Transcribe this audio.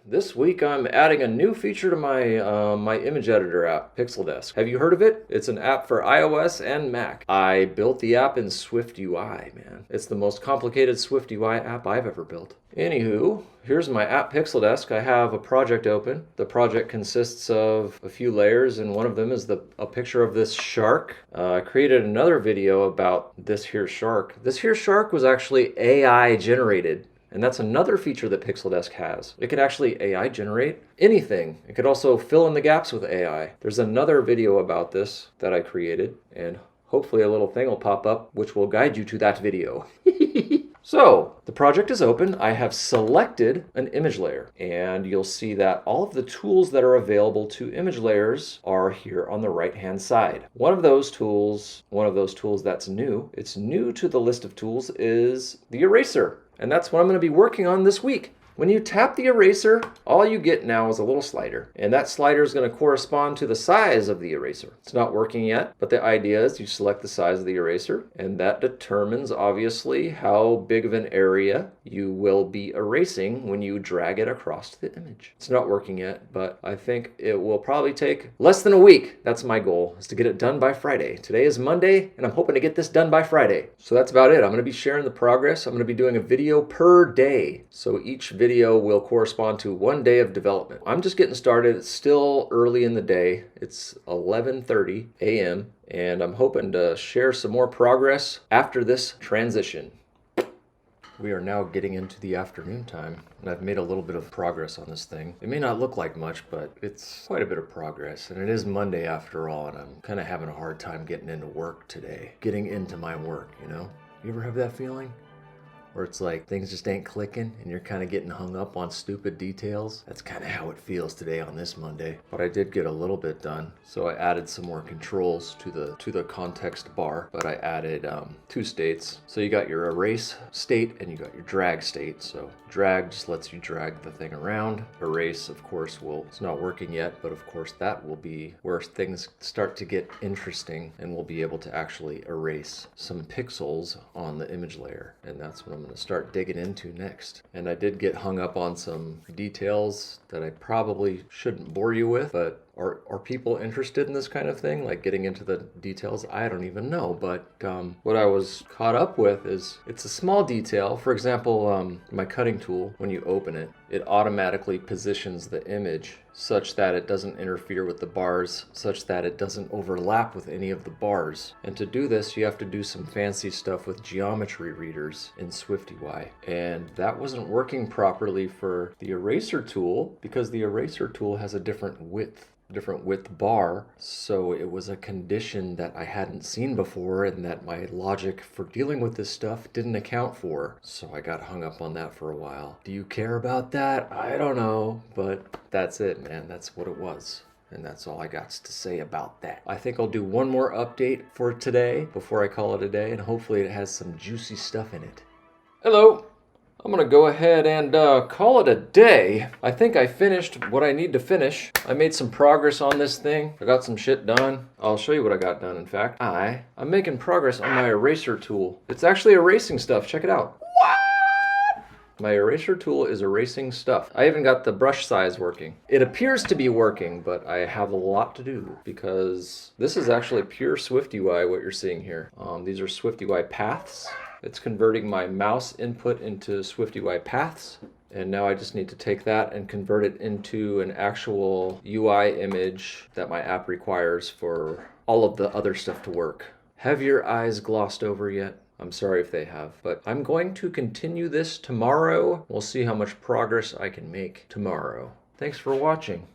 This week I'm adding a new feature to my image editor app, PixelDesk. Have you heard of it? It's an app for iOS and Mac. I built the app in SwiftUI, man. It's the most complicated SwiftUI app I've ever built. Anywho, here's my app PixelDesk. I have a project open. The project consists of a few layers, and one of them is a picture of this shark. I created another video about this here shark. This here shark was actually AI generated. And that's another feature that PixelDesk has. It could actually AI generate anything. It could also fill in the gaps with AI. There's another video about this that I created, and hopefully a little thing will pop up which will guide you to that video. So, the project is open. I have selected an image layer, and you'll see that all of the tools that are available to image layers are here on the right-hand side. One of those tools that's new, it's new to the list of tools, is the eraser. And that's what I'm going to be working on this week. When you tap the eraser, all you get now is a little slider. And that slider is going to correspond to the size of the eraser. It's not working yet, but the idea is you select the size of the eraser, and that determines obviously how big of an area you will be erasing when you drag it across the image. It's not working yet, but I think it will probably take less than a week. That's my goal, is to get it done by Friday. Today is Monday, and I'm hoping to get this done by Friday. So that's about it. I'm going to be sharing the progress. I'm going to be doing a video per day. So each video will correspond to 1 day of development. I'm just getting started. It's still early in the day. It's 11:30 a.m. and I'm hoping to share some more progress after this transition. We are now getting into the afternoon time, and I've made a little bit of progress on this thing. It may not look like much, but it's quite a bit of progress, and it is Monday after all, and I'm kind of having a hard time getting into work today. Getting into my work, you know? You ever have that feeling? Where it's like things just ain't clicking and you're kind of getting hung up on stupid details. That's kind of how it feels today on this Monday. But I did get a little bit done. So I added some more controls to the context bar, but I added 2 states. So you got your erase state and you got your drag state. So drag just lets you drag the thing around. Erase, of course, it's not working yet, but of course that will be where things start to get interesting, and we'll be able to actually erase some pixels on the image layer. And that's what I'm going to start digging into next. And I did get hung up on some details that I probably shouldn't bore you with, but are people interested in this kind of thing, like getting into the details? I don't even know, but what I was caught up with is it's a small detail. For example, my cutting tool, when you open it, it automatically positions the image such that it doesn't interfere with the bars, such that it doesn't overlap with any of the bars. And to do this, you have to do some fancy stuff with geometry readers in SwiftUI. And that wasn't working properly for the eraser tool, because the eraser tool has a different width bar, so it was a condition that I hadn't seen before and that my logic for dealing with this stuff didn't account for. So I got hung up on that for a while. Do you care about that? I don't know, but that's it, man. That's what it was. And that's all I got to say about that. I think I'll do one more update for today before I call it a day, and hopefully it has some juicy stuff in it. Hello. I'm gonna go ahead and call it a day. I think I finished what I need to finish. I made some progress on this thing. I got some shit done. I'll show you what I got done, in fact. I'm making progress on my eraser tool. It's actually erasing stuff. Check it out. What? My eraser tool is erasing stuff. I even got the brush size working. It appears to be working, but I have a lot to do because this is actually pure SwiftUI, what you're seeing here. These are SwiftUI paths. It's converting my mouse input into SwiftUI paths, and now I just need to take that and convert it into an actual UI image that my app requires for all of the other stuff to work. Have your eyes glossed over yet? I'm sorry if they have, but I'm going to continue this tomorrow. We'll see how much progress I can make tomorrow. Thanks for watching.